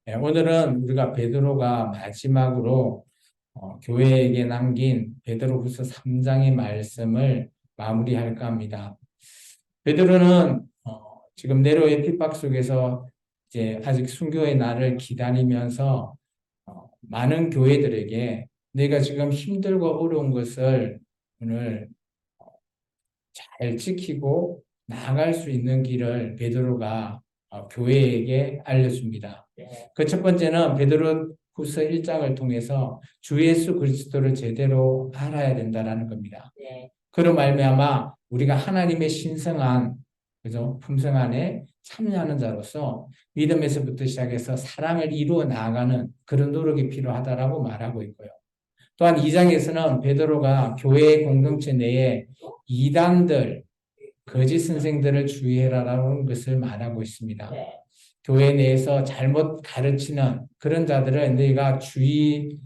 네, 오늘은 우리가 베드로가 마지막으로 교회에게 남긴 베드로후서 3장의 말씀을 마무리할까 합니다. 베드로는 지금 네로의 핍박 속에서 이제 아직 순교의 날을 기다리면서 많은 교회들에게 내가 지금 힘들고 어려운 것을 오늘 잘 지키고 나아갈 수 있는 길을 베드로가 교회에게 알려줍니다. 그 첫 번째는 베드로후서 1장을 통해서 주 예수 그리스도를 제대로 알아야 된다라는 겁니다. 그로 말미암아 우리가 하나님의 신성한 그죠? 품성 안에 참여하는 자로서 믿음에서부터 시작해서 사랑을 이루어 나아가는 그런 노력이 필요하다라고 말하고 있고요. 또한 2장에서는 베드로가 교회 공동체 내에 이단들, 거짓 선생들을 주의해라라는 것을 말하고 있습니다. 교회 내에서 잘못 가르치는 그런 자들을 너희가 주의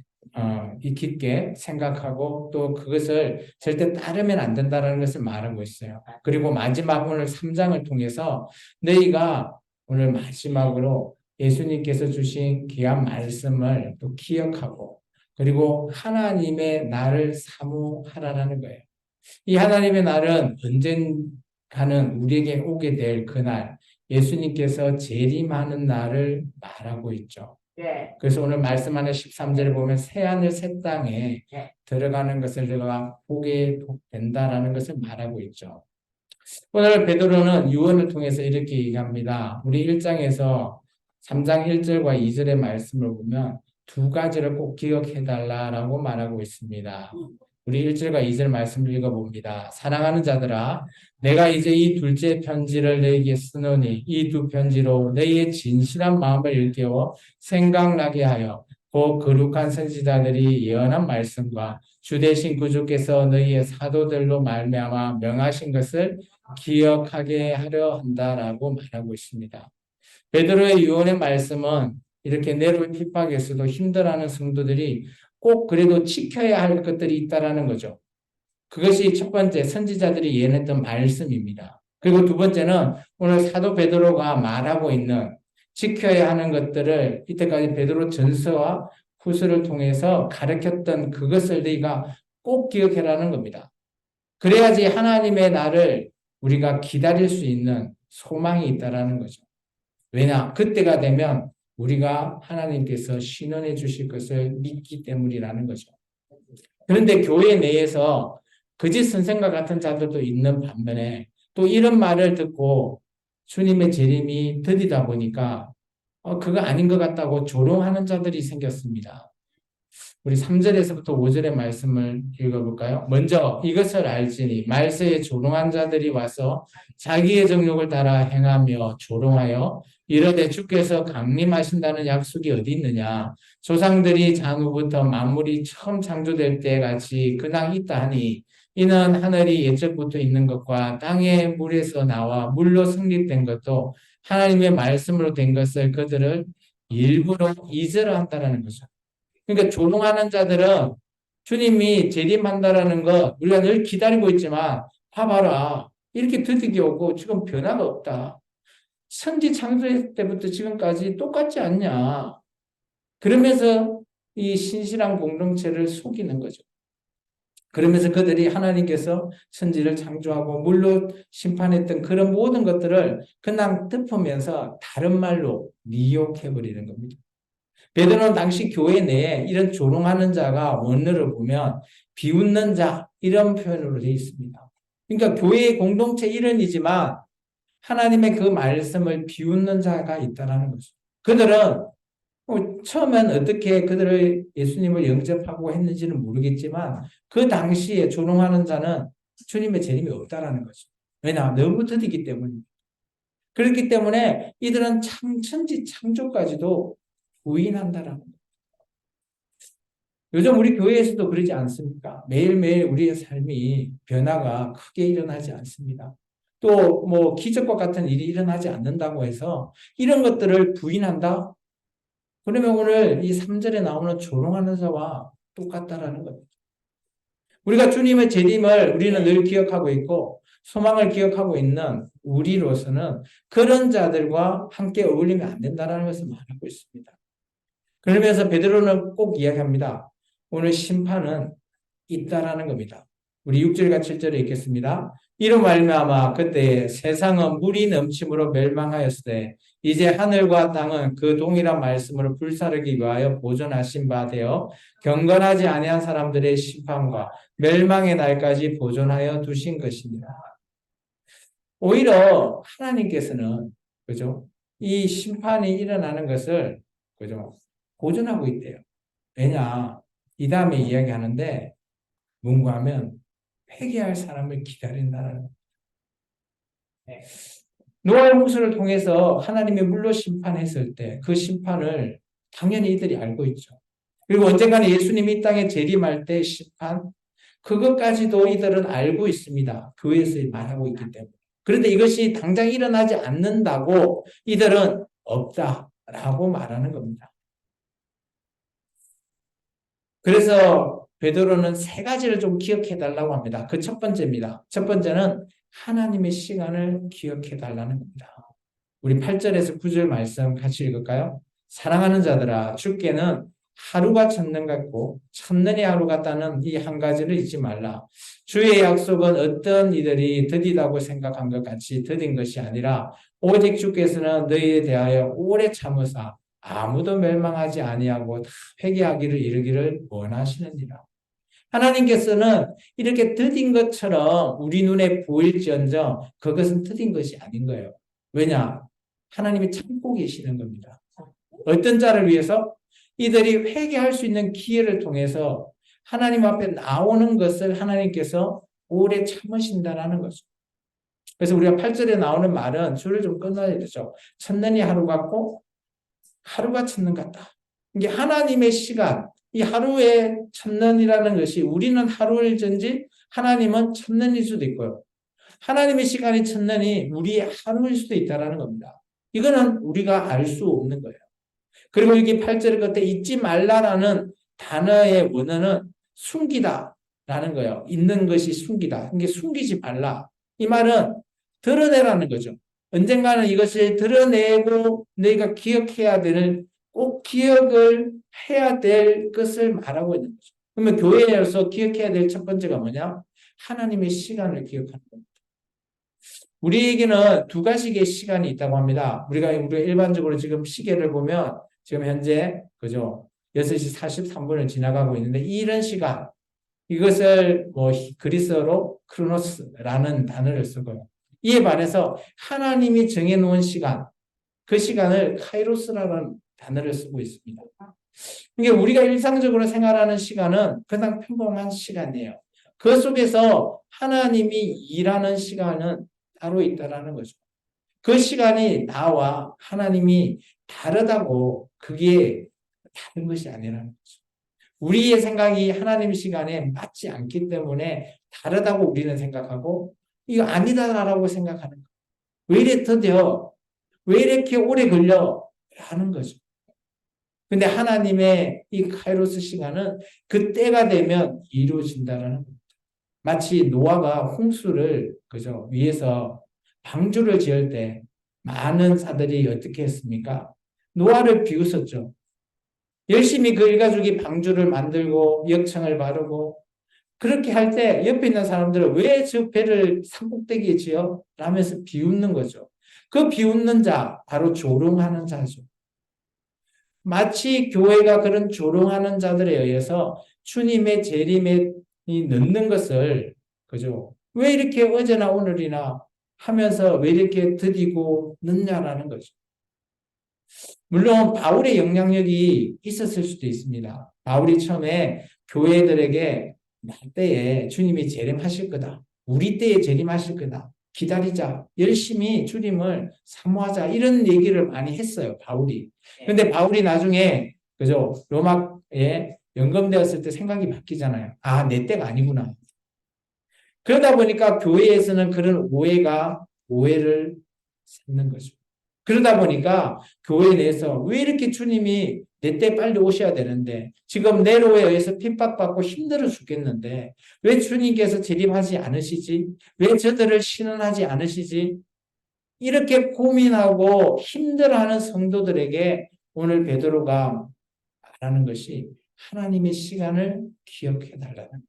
깊게 생각하고 또 그것을 절대 따르면 안 된다는 것을 말하고 있어요. 그리고 마지막 오늘 3장을 통해서 너희가 오늘 마지막으로 예수님께서 주신 귀한 말씀을 또 기억하고 그리고 하나님의 날을 사모하라는 거예요. 이 하나님의 날은 언젠가는 우리에게 오게 될 그날, 예수님께서 재림하는 날을 말하고 있죠. 그래서 오늘 말씀하는 13절에 보면 새하늘 새 땅에 들어가는 것을 내가 보게 된다라는 것을 말하고 있죠. 오늘 베드로는 유언을 통해서 이렇게 얘기합니다. 우리 1장에서 3장 1절과 2절의 말씀을 보면 두 가지를 꼭 기억해 달라라고 말하고 있습니다. 우리 1절과 2절 말씀을 읽어봅니다. 사랑하는 자들아, 내가 이제 이 둘째 편지를 너희에게 쓰노니 이 두 편지로 너희의 진실한 마음을 일깨워 생각나게 하여 그 거룩한 선지자들이 예언한 말씀과 주 대신 구주께서 너희의 사도들로 말미암아 명하신 것을 기억하게 하려 한다라고 말하고 있습니다. 베드로의 유언의 말씀은 이렇게 네로 핍박에서도 힘들어하는 성도들이 꼭 그래도 지켜야 할 것들이 있다라는 거죠. 그것이 첫 번째 선지자들이 예언했던 말씀입니다. 그리고 두 번째는 오늘 사도 베드로가 말하고 있는 지켜야 하는 것들을 이때까지 베드로 전서와 후서를 통해서 가르쳤던 그것을 너희가 꼭 기억해라는 겁니다. 그래야지 하나님의 날을 우리가 기다릴 수 있는 소망이 있다라는 거죠. 왜냐? 그때가 되면 우리가 하나님께서 신원해 주실 것을 믿기 때문이라는 거죠. 그런데 교회 내에서 거짓 선생과 같은 자들도 있는 반면에 또 이런 말을 듣고 주님의 재림이 더디다 보니까 그거 아닌 것 같다고 조롱하는 자들이 생겼습니다. 우리 3절에서부터 5절의 말씀을 읽어볼까요? 먼저 이것을 알지니 말세에 조롱한 자들이 와서 자기의 정욕을 따라 행하며 조롱하여 이르되 주께서 강림하신다는 약속이 어디 있느냐? 조상들이 장후부터 만물이 처음 창조될 때 같이 그냥 있다 하니 이는 하늘이 옛적부터 있는 것과 땅의 물에서 나와 물로 성립된 것도 하나님의 말씀으로 된 것을 그들을 일부러 잊으려한다는 거죠. 그러니까 조롱하는 자들은 주님이 재림한다라는 거 우리가 늘 기다리고 있지만 봐봐라 이렇게 드디게 오고 지금 변화가 없다. 천지 창조 때부터 지금까지 똑같지 않냐. 그러면서 이 신실한 공동체를 속이는 거죠. 그러면서 그들이 하나님께서 천지를 창조하고 물로 심판했던 그런 모든 것들을 그냥 덮으면서 다른 말로 미혹해버리는 겁니다. 베드로는 당시 교회 내에 이런 조롱하는 자가 원어를 보면 비웃는 자 이런 표현으로 되어 있습니다. 그러니까 교회의 공동체 일원이지만 하나님의 그 말씀을 비웃는 자가 있다는 거죠. 그들은 처음엔 어떻게 그들을 예수님을 영접하고 했는지는 모르겠지만 그 당시에 조롱하는 자는 주님의 재림이 없다라는 거죠. 왜냐? 너무 더디기 때문입니다. 그렇기 때문에 이들은 천지 창조까지도 부인한다라는 거예요. 요즘 우리 교회에서도 그러지 않습니까? 매일매일 우리의 삶이 변화가 크게 일어나지 않습니다. 또 뭐 기적과 같은 일이 일어나지 않는다고 해서 이런 것들을 부인한다? 그러면 오늘 이 3절에 나오는 조롱하는 자와 똑같다라는 겁니다. 우리가 주님의 재림을 우리는 늘 기억하고 있고 소망을 기억하고 있는 우리로서는 그런 자들과 함께 어울리면 안 된다는 것을 말하고 있습니다. 그러면서 베드로는 꼭 이야기합니다. 오늘 심판은 있다라는 겁니다. 우리 6절과 7절에 읽겠습니다. 이로 말미암아 그때 세상은 물이 넘침으로 멸망하였을 때 이제 하늘과 땅은 그 동일한 말씀으로 불사르기 위하여 보존하신 바 되어 경건하지 아니한 사람들의 심판과 멸망의 날까지 보존하여 두신 것입니다. 오히려 하나님께서는 그죠? 이 심판이 일어나는 것을 그죠? 보존하고 있대요. 왜냐? 이 다음에 이야기하는데 뭔가 하면 회개할 사람을 기다린다는 거예요. 노아의 홍수를 통해서 하나님이 물로 심판했을 때 그 심판을 당연히 이들이 알고 있죠. 그리고 언젠가는 예수님이 이 땅에 재림할 때 심판, 그것까지도 이들은 알고 있습니다. 교회에서 말하고 있기 때문에. 그런데 이것이 당장 일어나지 않는다고 이들은 없다라고 말하는 겁니다. 그래서 베드로는 세 가지를 좀 기억해 달라고 합니다. 그 첫 번째입니다. 첫 번째는 하나님의 시간을 기억해 달라는 겁니다. 우리 8절에서 9절 말씀 같이 읽을까요? 사랑하는 자들아, 주께는 하루가 천년 같고 천년이 하루 같다는 이 한 가지를 잊지 말라. 주의 약속은 어떤 이들이 더디다고 생각한 것 같이 더딘 것이 아니라 오직 주께서는 너희에 대하여 오래 참으사 아무도 멸망하지 아니하고 다 회개하기를 이르기를 원하시느니라. 하나님께서는 이렇게 더딘 것처럼 우리 눈에 보일지언정 그것은 더딘 것이 아닌 거예요. 왜냐? 하나님이 참고 계시는 겁니다. 어떤 자를 위해서? 이들이 회개할 수 있는 기회를 통해서 하나님 앞에 나오는 것을 하나님께서 오래 참으신다라는 거죠. 그래서 우리가 8절에 나오는 말은 줄을 좀 끊어야 되죠. 천년이 하루 같고 하루가 천년 같다. 이게 하나님의 시간, 이 하루의 천년이라는 것이 우리는 하루일전지 하나님은 천년일 수도 있고요. 하나님의 시간이 천년이 우리의 하루일 수도 있다는 겁니다. 이거는 우리가 알 수 없는 거예요. 그리고 여기 8절 끝에 잊지 말라라는 단어의 원어는 숨기다라는 거예요. 있는 것이 숨기다. 이게 숨기지 말라. 이 말은 드러내라는 거죠. 언젠가는 이것을 드러내고 너희가 기억해야 되는 꼭 기억을 해야 될 것을 말하고 있는 거죠. 그러면 교회에서 기억해야 될 첫 번째가 뭐냐? 하나님의 시간을 기억하는 겁니다. 우리에게는 두 가지의 시간이 있다고 합니다. 우리가 일반적으로 지금 시계를 보면 지금 현재 그죠? 6시 43분을 지나가고 있는데 이런 시간 이것을 뭐 그리스어로 크로노스라는 단어를 쓰고요. 이에 반해서 하나님이 정해놓은 시간 그 시간을 카이로스라는 단어를 쓰고 있습니다. 이게 우리가 일상적으로 생활하는 시간은 그냥 평범한 시간이에요. 그 속에서 하나님이 일하는 시간은 따로 있다라는 거죠. 그 시간이 나와 하나님이 다르다고 그게 다른 것이 아니라는 거죠. 우리의 생각이 하나님 시간에 맞지 않기 때문에 다르다고 우리는 생각하고 이거 아니다라고 생각하는 거예요. 왜 이래 더뎌? 왜 이렇게 오래 걸려? 하는 거죠. 근데 하나님의 이 카이로스 시간은 그때가 되면 이루어진다는 겁니다. 마치 노아가 홍수를 그죠 위에서 방주를 지을 때 많은 사들이 어떻게 했습니까? 노아를 비웃었죠. 열심히 그 일가족이 방주를 만들고 역청을 바르고 그렇게 할 때 옆에 있는 사람들은 왜 저 배를 산꼭대기에 지어? 라면서 비웃는 거죠. 그 비웃는 자 바로 조롱하는 자죠. 마치 교회가 그런 조롱하는 자들에 의해서 주님의 재림에 늦는 것을 그죠? 왜 이렇게 어제나 오늘이나 하면서 왜 이렇게 드디고 늦냐라는 거죠. 물론 바울의 영향력이 있었을 수도 있습니다. 바울이 처음에 교회들에게 날 때에 주님이 재림하실 거다. 우리 때에 재림하실 거다. 기다리자. 열심히 주님을 사모하자. 이런 얘기를 많이 했어요. 바울이. 근데 바울이 나중에 그죠? 로마에 연금되었을 때 생각이 바뀌잖아요. 아, 내 때가 아니구나. 그러다 보니까 교회에서는 그런 오해를 삼는 거죠. 그러다 보니까 교회 내에서 왜 이렇게 주님이 내 때 빨리 오셔야 되는데 지금 네로에 의해서 핍박받고 힘들어 죽겠는데 왜 주님께서 재림하지 않으시지? 왜 저들을 신원하지 않으시지? 이렇게 고민하고 힘들어하는 성도들에게 오늘 베드로가 말하는 것이 하나님의 시간을 기억해 달라는.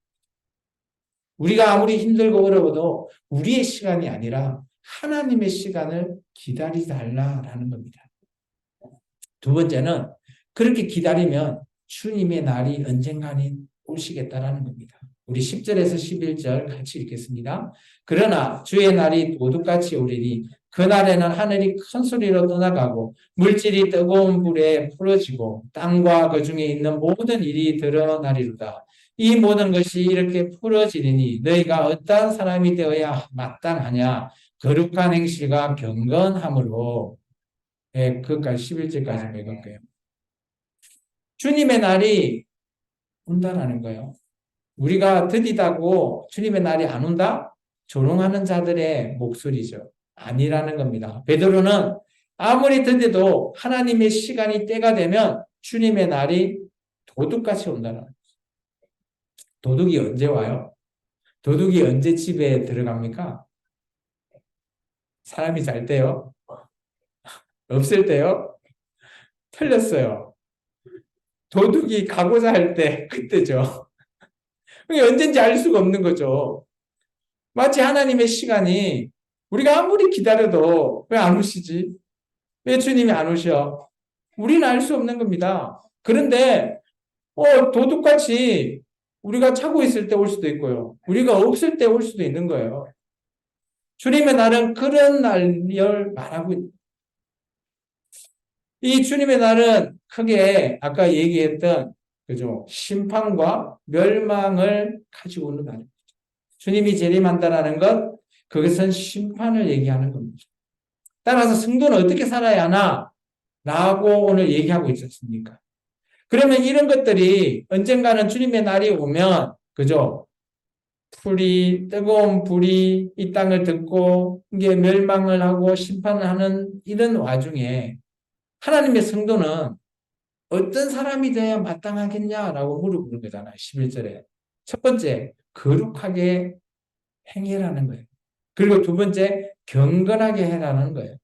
우리가 아무리 힘들고 어려워도 우리의 시간이 아니라 하나님의 시간을 기다리 달라라는 겁니다. 두 번째는 그렇게 기다리면 주님의 날이 언젠가는 오시겠다라는 겁니다. 우리 10절에서 11절 같이 읽겠습니다. 그러나 주의 날이 도둑같이 오리니 그날에는 하늘이 큰 소리로 떠나가고 물질이 뜨거운 불에 풀어지고 땅과 그 중에 있는 모든 일이 드러나리로다. 이 모든 것이 이렇게 풀어지리니 너희가 어떠한 사람이 되어야 마땅하냐 거룩한 행실과 경건함으로. 예, 그까지 11절까지 읽을게요. 주님의 날이 온다라는 거예요. 우리가 드디다고 주님의 날이 안 온다? 조롱하는 자들의 목소리죠. 아니라는 겁니다. 베드로는 아무리 드디도 하나님의 시간이 때가 되면 주님의 날이 도둑같이 온다는 거예요. 도둑이 언제 와요? 도둑이 언제 집에 들어갑니까? 사람이 잘 때요? 없을 때요? 틀렸어요. 도둑이 가고자 할 때 그때죠. 그게 언젠지 알 수가 없는 거죠. 마치 하나님의 시간이 우리가 아무리 기다려도 왜 안 오시지? 왜 주님이 안 오셔? 우리는 알 수 없는 겁니다. 그런데 도둑같이 우리가 차고 있을 때 올 수도 있고요. 우리가 없을 때 올 수도 있는 거예요. 주님의 날은 그런 날을 말하고 있는. 이 주님의 날은 크게 아까 얘기했던 그죠? 심판과 멸망을 가지고 오는 날입니다. 주님이 재림한다라는 것, 그것은 심판을 얘기하는 겁니다. 따라서 성도는 어떻게 살아야 하나? 라고 오늘 얘기하고 있었습니까? 그러면 이런 것들이 언젠가는 주님의 날이 오면, 그죠? 뜨거운 불이 이 땅을 덮고, 이게 멸망을 하고 심판을 하는 이런 와중에 하나님의 성도는 어떤 사람이 돼야 마땅하겠냐라고 물어보는 거잖아요. 11절에. 첫 번째, 거룩하게 행해라는 거예요. 그리고 두 번째, 경건하게 해라는 거예요.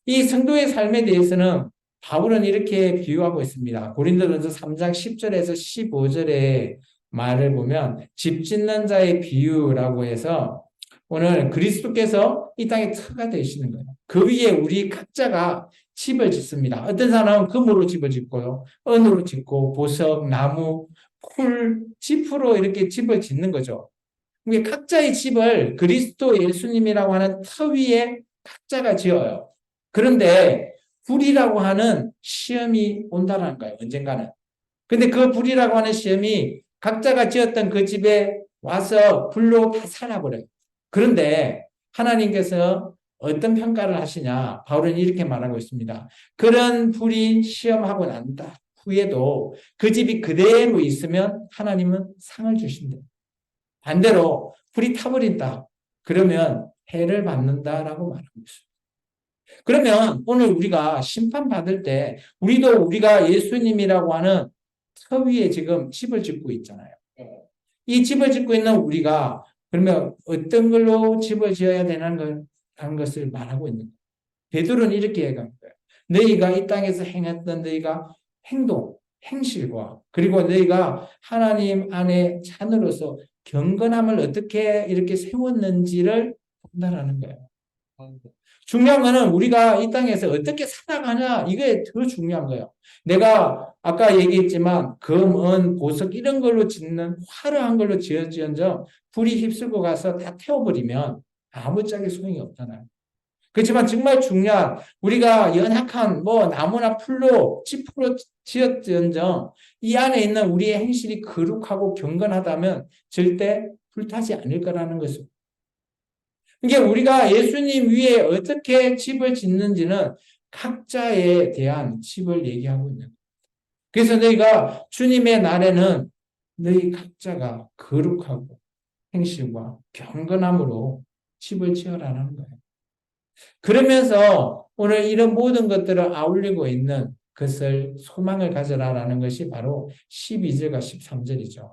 이 성도의 삶에 대해서는 바울은 이렇게 비유하고 있습니다. 고린도전서 3장 10절에서 15절의 말을 보면 집 짓는 자의 비유라고 해서 오늘 그리스도께서 이 땅에 터가 되시는 거예요. 그 위에 우리 각자가 집을 짓습니다. 어떤 사람은 금으로 집을 짓고요. 은으로 짓고 보석, 나무, 풀, 짚으로 이렇게 집을 짓는 거죠. 각자의 집을 그리스도 예수님이라고 하는 터 위에 각자가 지어요. 그런데 불이라고 하는 시험이 온다는 거예요. 언젠가는. 근데 그 불이라고 하는 시험이 각자가 지었던 그 집에 와서 불로 다 살아버려요. 그런데 하나님께서 어떤 평가를 하시냐? 바울은 이렇게 말하고 있습니다. 그런 불이 시험하고 난 후에도 그 집이 그대로 있으면 하나님은 상을 주신대요. 반대로 불이 타버린다. 그러면 해를 받는다라고 말하고 있습니다. 그러면 오늘 우리가 심판받을 때 우리가 예수님이라고 하는 터 위에 지금 집을 짓고 있잖아요. 이 집을 짓고 있는 우리가 그러면 어떤 걸로 집을 지어야 되는 것을 말하고 있는 거예요. 베드로는 이렇게 얘기한 거예요. 너희가 이 땅에서 행했던 너희가 행실과 그리고 너희가 하나님 안에 자녀로서 경건함을 어떻게 이렇게 세웠는지를 본다라는 거예요. 중요한 거는 우리가 이 땅에서 어떻게 살아가냐 이게 더 중요한 거예요. 내가 아까 얘기했지만 금, 은, 보석 이런 걸로 짓는 화려한 걸로 지어지언정 불이 휩쓸고 가서 다 태워버리면 아무짝에 소용이 없잖아요. 그렇지만 정말 중요한 우리가 연약한 나무나 풀로 짚으로 지었지언정 이 안에 있는 우리의 행실이 거룩하고 경건하다면 절대 불타지 않을 거라는 것을. 이게 우리가 예수님 위에 어떻게 집을 짓는지는 각자에 대한 집을 얘기하고 있는 거예요. 그래서 너희가 주님의 날에는 너희 각자가 거룩하고 행실과 경건함으로 집을 지어라는 거예요. 그러면서 오늘 이런 모든 것들을 아울리고 있는 그것을 소망을 가져라라는 것이 바로 12절과 13절이죠.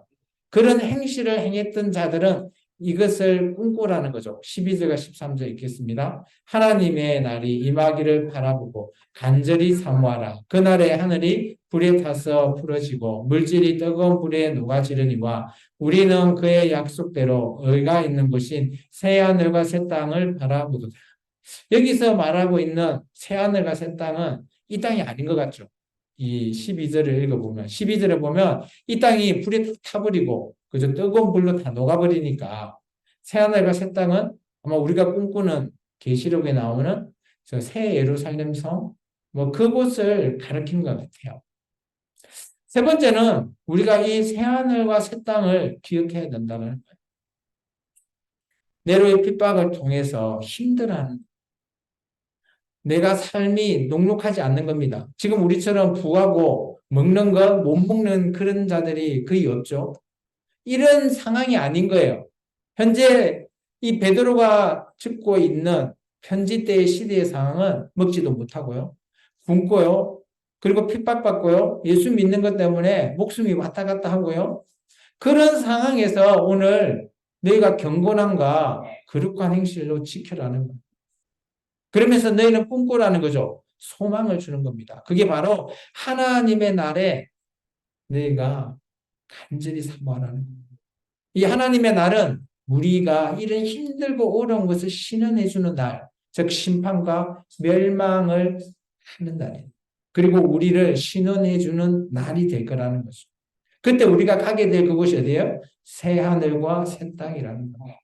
그런 행실을 행했던 자들은 이것을 꿈꾸라는 거죠. 12절과 13절 읽겠습니다. 하나님의 날이 임하기를 바라보고 간절히 사모하라. 그날에 하늘이 불에 타서 부러지고 물질이 뜨거운 불에 녹아지르니와 우리는 그의 약속대로 의가 있는 곳인 새하늘과 새 땅을 바라보도다. 여기서 말하고 있는 새하늘과 새 땅은 이 땅이 아닌 것 같죠. 이 12절을 읽어보면 12절에 보면 이 땅이 불에 타버리고 그저 뜨거운 불로 다 녹아버리니까 새하늘과 새 땅은 아마 우리가 꿈꾸는 계시록에 나오는 저 새 예루살렘 성 뭐 그곳을 가리키는 것 같아요. 세 번째는 우리가 이 새하늘과 새 땅을 기억해야 된다는 거예요. 네로의 핍박을 통해서 힘들어하는 내가 삶이 녹록하지 않는 겁니다. 지금 우리처럼 부하고 먹는 거 못 먹는 그런 자들이 거의 없죠. 이런 상황이 아닌 거예요. 현재 이 베드로가 듣고 있는 현지 때의 시대의 상황은 먹지도 못하고요. 굶고요. 그리고 핍박받고요. 예수 믿는 것 때문에 목숨이 왔다 갔다 하고요. 그런 상황에서 오늘 너희가 경건함과 거룩한 행실로 지켜라는 거예요. 그러면서 너희는 꿈꾸라는 거죠. 소망을 주는 겁니다. 그게 바로 하나님의 날에 너희가 간절히 사모하라는 거예요. 이 하나님의 날은 우리가 이런 힘들고 어려운 것을 신원해주는 날, 즉 심판과 멸망을 하는 날이에요. 그리고 우리를 신원해주는 날이 될 거라는 거죠. 그때 우리가 가게 될 그곳이 어디예요? 새 하늘과 새 땅이라는 거예요.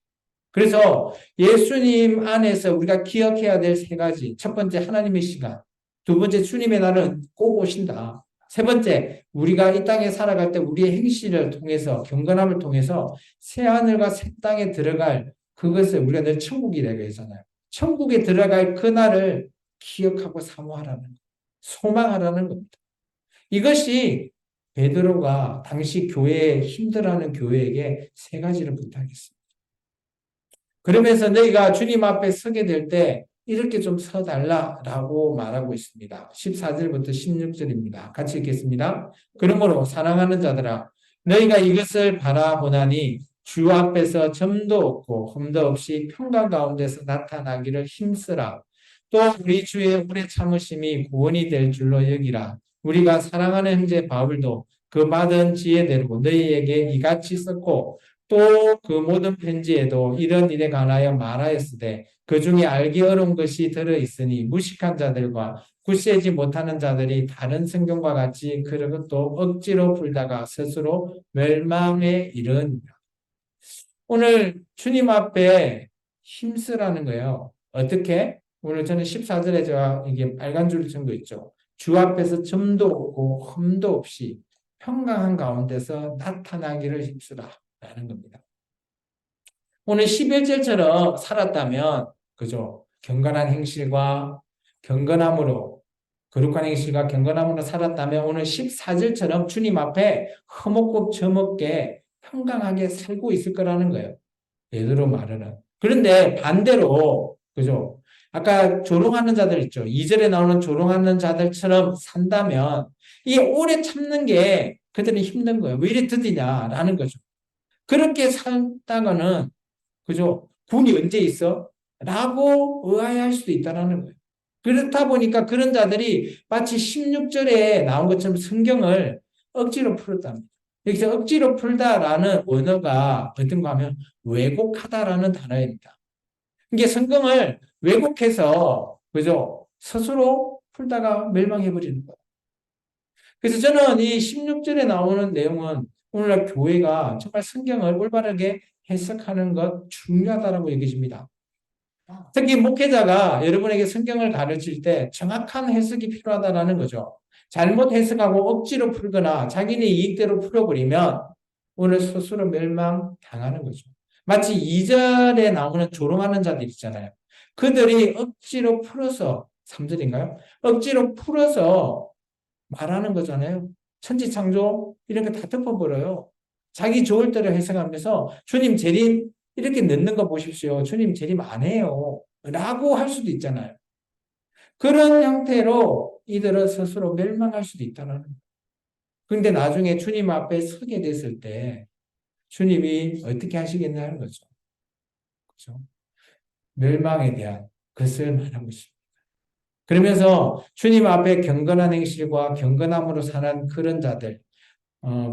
그래서 예수님 안에서 우리가 기억해야 될 세 가지. 첫 번째, 하나님의 시간. 두 번째, 주님의 날은 꼭 오신다. 세 번째, 우리가 이 땅에 살아갈 때 우리의 행실을 통해서, 경건함을 통해서 새 하늘과 새 땅에 들어갈 그것을 우리가 늘 천국이라고 하잖아요. 천국에 들어갈 그날을 기억하고 사모하라는 거예요. 소망하라는 겁니다. 이것이 베드로가 당시 교회에 힘들어하는 교회에게 세 가지를 부탁했습니다. 그러면서 너희가 주님 앞에 서게 될 때 이렇게 좀 서달라라고 말하고 있습니다. 14절부터 16절입니다. 같이 읽겠습니다. 그러므로 사랑하는 자들아 너희가 이것을 바라보나니 주 앞에서 점도 없고 흠도 없이 평강 가운데서 나타나기를 힘쓰라. 또 우리 주의 오래 참으심이 구원이 될 줄로 여기라. 우리가 사랑하는 형제 바울도 그 받은 지혜대로 너희에게 이같이 썼고 또 그 모든 편지에도 이런 일에 관하여 말하였으되 그 중에 알기 어려운 것이 들어있으니 무식한 자들과 굳세지 못하는 자들이 다른 성경과 같이 그것도 억지로 풀다가 스스로 멸망에 이르니라. 오늘 주님 앞에 힘쓰라는 거예요. 어떻게? 오늘 저는 14절에 제가 이게 빨간 줄을 친 거 있죠. 주 앞에서 점도 없고 흠도 없이 평강한 가운데서 나타나기를 힘쓰라 라는 겁니다. 오늘 11절처럼 살았다면 그죠? 경건한 행실과 경건함으로 거룩한 행실과 경건함으로 살았다면 오늘 14절처럼 주님 앞에 허먹고 저먹게 평강하게 살고 있을 거라는 거예요. 베드로 말은. 그런데 반대로 그죠? 아까 조롱하는 자들 있죠. 2절에 나오는 조롱하는 자들처럼 산다면 이 오래 참는 게 그들은 힘든 거예요. 왜 이래 더디냐라는 거죠. 그렇게 살다가는 그죠? 군이 언제 있어? 라고 의아해할 수도 있다는 거예요. 그렇다 보니까 그런 자들이 마치 16절에 나온 것처럼 성경을 억지로 풀었답니다. 여기서 억지로 풀다라는 언어가 어떤가 하면 왜곡하다라는 단어입니다. 이게 성경을 왜곡해서 그죠? 스스로 풀다가 멸망해버리는 거예요. 그래서 저는 이 16절에 나오는 내용은 오늘날 교회가 정말 성경을 올바르게 해석하는 것 중요하다고 여겨집니다. 특히 목회자가 여러분에게 성경을 가르칠 때 정확한 해석이 필요하다는 거죠. 잘못 해석하고 억지로 풀거나 자기네 이익대로 풀어버리면 오늘 스스로 멸망당하는 거죠. 마치 2절에 나오는 조롱하는 자들 있잖아요. 그들이 억지로 풀어서 3절인가요? 억지로 풀어서 말하는 거잖아요. 천지창조 이런 거 다 덮어버려요. 자기 좋을 대로 해석하면서 주님 재림 이렇게 넣는 거 보십시오. 주님 재림 안 해요. 라고 할 수도 있잖아요. 그런 형태로 이들은 스스로 멸망할 수도 있다는 거예요. 그런데 나중에 주님 앞에 서게 됐을 때 주님이 어떻게 하시겠냐는 거죠. 그렇죠? 멸망에 대한 것을 말하고 있습니다. 그러면서 주님 앞에 경건한 행실과 경건함으로 사는 그런 자들,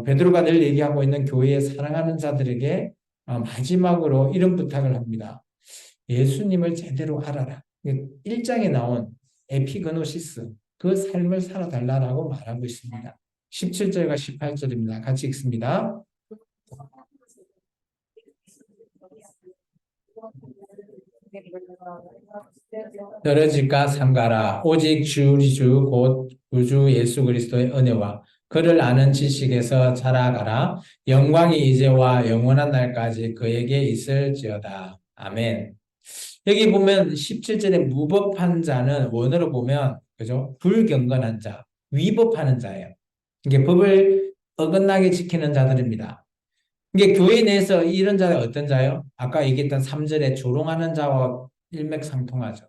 베드로가 늘 얘기하고 있는 교회에 사랑하는 자들에게 마지막으로 이런 부탁을 합니다. 예수님을 제대로 알아라. 1장에 나온 에피그노시스, 그 삶을 살아달라고 말하고 있습니다. 17절과 18절입니다. 같이 읽습니다. 떨어질까 삼가라. 오직 주 우리 주 곧 구주 예수 그리스도의 은혜와 그를 아는 지식에서 자라가라. 영광이 이제와 영원한 날까지 그에게 있을지어다. 아멘. 여기 보면 17절에 무법한 자는 원어로 보면 그죠? 불경건한 자, 위법하는 자예요. 이게 법을 어긋나게 지키는 자들입니다. 이게 교회 내에서 이런 자가 어떤 자요? 아까 얘기했던 3절에 조롱하는 자와 일맥상통하죠.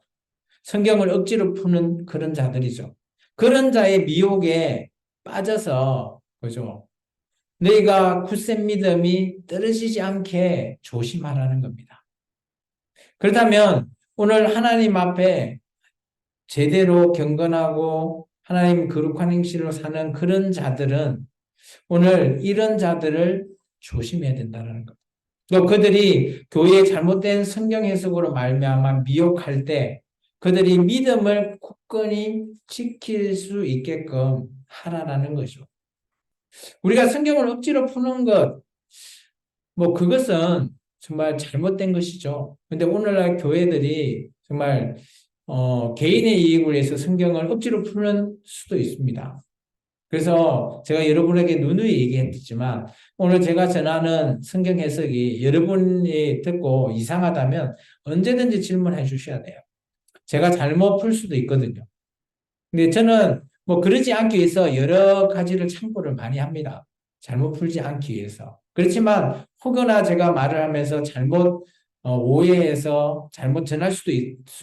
성경을 억지로 푸는 그런 자들이죠. 그런 자의 미혹에 빠져서 그죠? 너희가 굳센 믿음이 떨어지지 않게 조심하라는 겁니다. 그렇다면 오늘 하나님 앞에 제대로 경건하고 하나님 거룩한 행실로 사는 그런 자들은 오늘 이런 자들을 조심해야 된다는 것. 또 그들이 교회의 잘못된 성경 해석으로 말미암아 미혹할 때 그들이 믿음을 굳건히 지킬 수 있게끔 하라는 거죠. 우리가 성경을 억지로 푸는 것, 뭐 그것은 정말 잘못된 것이죠. 근데 오늘날 교회들이 정말 개인의 이익을 위해서 성경을 억지로 푸는 수도 있습니다. 그래서 제가 여러분에게 누누이 얘기했지만 오늘 제가 전하는 성경 해석이 여러분이 듣고 이상하다면 언제든지 질문해 주셔야 돼요. 제가 잘못 풀 수도 있거든요. 근데 저는 뭐 그러지 않기 위해서 여러 가지를 참고를 많이 합니다. 잘못 풀지 않기 위해서. 그렇지만 혹여나 제가 말을 하면서 잘못 오해해서 잘못 전할 수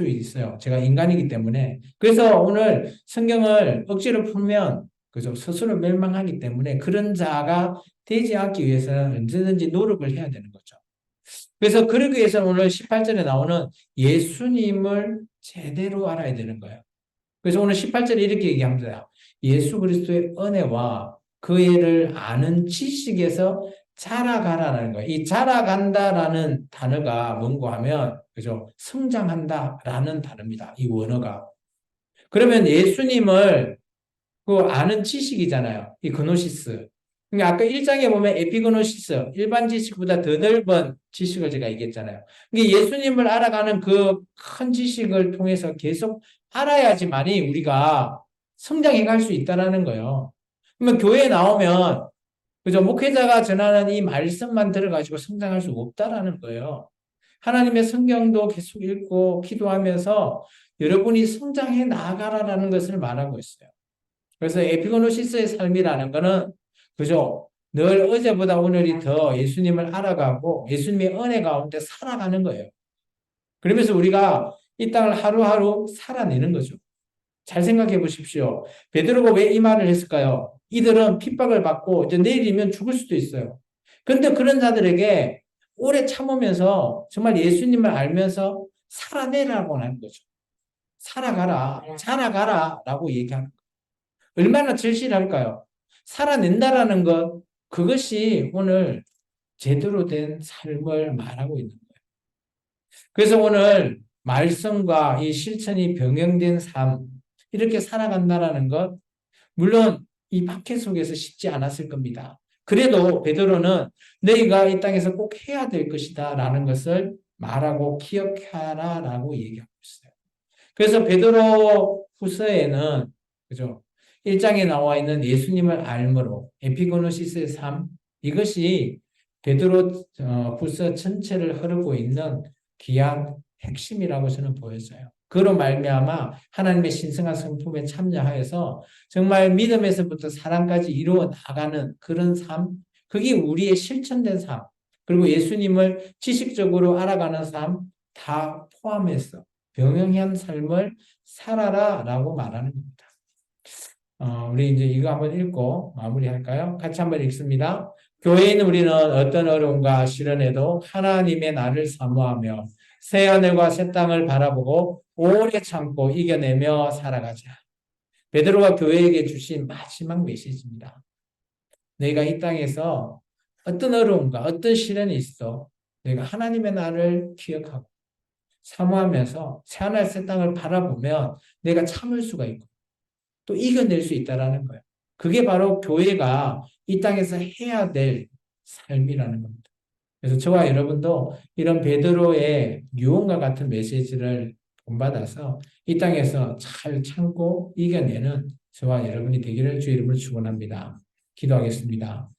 있어요. 제가 인간이기 때문에. 그래서 오늘 성경을 억지로 풀면 그죠? 스스로 멸망하기 때문에 그런 자가 되지 않기 위해서는 언제든지 노력을 해야 되는 거죠. 그래서 그러기 위해서는 오늘 18절에 나오는 예수님을 제대로 알아야 되는 거예요. 그래서 오늘 18절에 이렇게 얘기합니다. 예수 그리스도의 은혜와 그 애를 아는 지식에서 자라가라는 거예요. 이 자라간다라는 단어가 뭔가 하면, 그죠? 성장한다라는 단어입니다. 이 원어가. 그러면 예수님을 그 아는 지식이잖아요. 이 그노시스. 그러니까 아까 1장에 보면 에피그노시스, 일반 지식보다 더 넓은 지식을 제가 얘기했잖아요. 그러니까 예수님을 알아가는 그 큰 지식을 통해서 계속 알아야지만이 우리가 성장해 갈 수 있다라는 거예요. 그러면 교회에 나오면 그죠? 목회자가 전하는 이 말씀만 들어가지고 성장할 수 없다라는 거예요. 하나님의 성경도 계속 읽고 기도하면서 여러분이 성장해 나가라라는 것을 말하고 있어요. 그래서 에피고노시스의 삶이라는 거는 그죠? 늘 어제보다 오늘이 더 예수님을 알아가고 예수님의 은혜 가운데 살아가는 거예요. 그러면서 우리가 이 땅을 하루하루 살아내는 거죠. 잘 생각해 보십시오. 베드로가 왜 이 말을 했을까요? 이들은 핍박을 받고 이제 내일이면 죽을 수도 있어요. 그런데 그런 자들에게 오래 참으면서 정말 예수님을 알면서 살아내라고 하는 거죠. 살아가라, 자라가라 라고 얘기하는 거예요. 얼마나 절실할까요? 살아낸다라는 것, 그것이 오늘 제대로 된 삶을 말하고 있는 거예요. 그래서 오늘 말씀과 이 실천이 병행된 삶, 이렇게 살아간다라는 것, 물론 이 박해 속에서 쉽지 않았을 겁니다. 그래도 베드로는 너희가 이 땅에서 꼭 해야 될 것이다 라는 것을 말하고 기억하라 라고 얘기하고 있어요. 그래서 베드로 후서에는 그죠? 1장에 나와 있는 예수님을 알므로 에피고노시스의 삶 이것이 베드로 후서 전체를 흐르고 있는 귀한 핵심이라고 저는 보여져요. 그로 말미암아 하나님의 신성한 성품에 참여하여서 정말 믿음에서부터 사랑까지 이루어 나가는 그런 삶, 그게 우리의 실천된 삶, 그리고 예수님을 지식적으로 알아가는 삶 다 포함해서 병영한 삶을 살아라 라고 말하는 겁니다. 우리 이제 이거 한번 읽고 마무리할까요? 같이 한번 읽습니다. 교회인 우리는 어떤 어려움과 시련에도 하나님의 나를 사모하며 새 하늘과 새 땅을 바라보고 오래 참고 이겨내며 살아가자. 베드로가 교회에게 주신 마지막 메시지입니다. 너희가 이 땅에서 어떤 어려움과 어떤 시련이 있어 너희가 하나님의 나를 기억하고 사모하면서 새하늘 새 땅을 바라보면 내가 참을 수가 있고 또 이겨낼 수 있다라는 거예요. 그게 바로 교회가 이 땅에서 해야 될 삶이라는 겁니다. 그래서 저와 여러분도 이런 베드로의 유언과 같은 메시지를 본받아서 이 땅에서 잘 참고 이겨내는 저와 여러분이 되기를 주의 이름으로 축원합니다. 기도하겠습니다.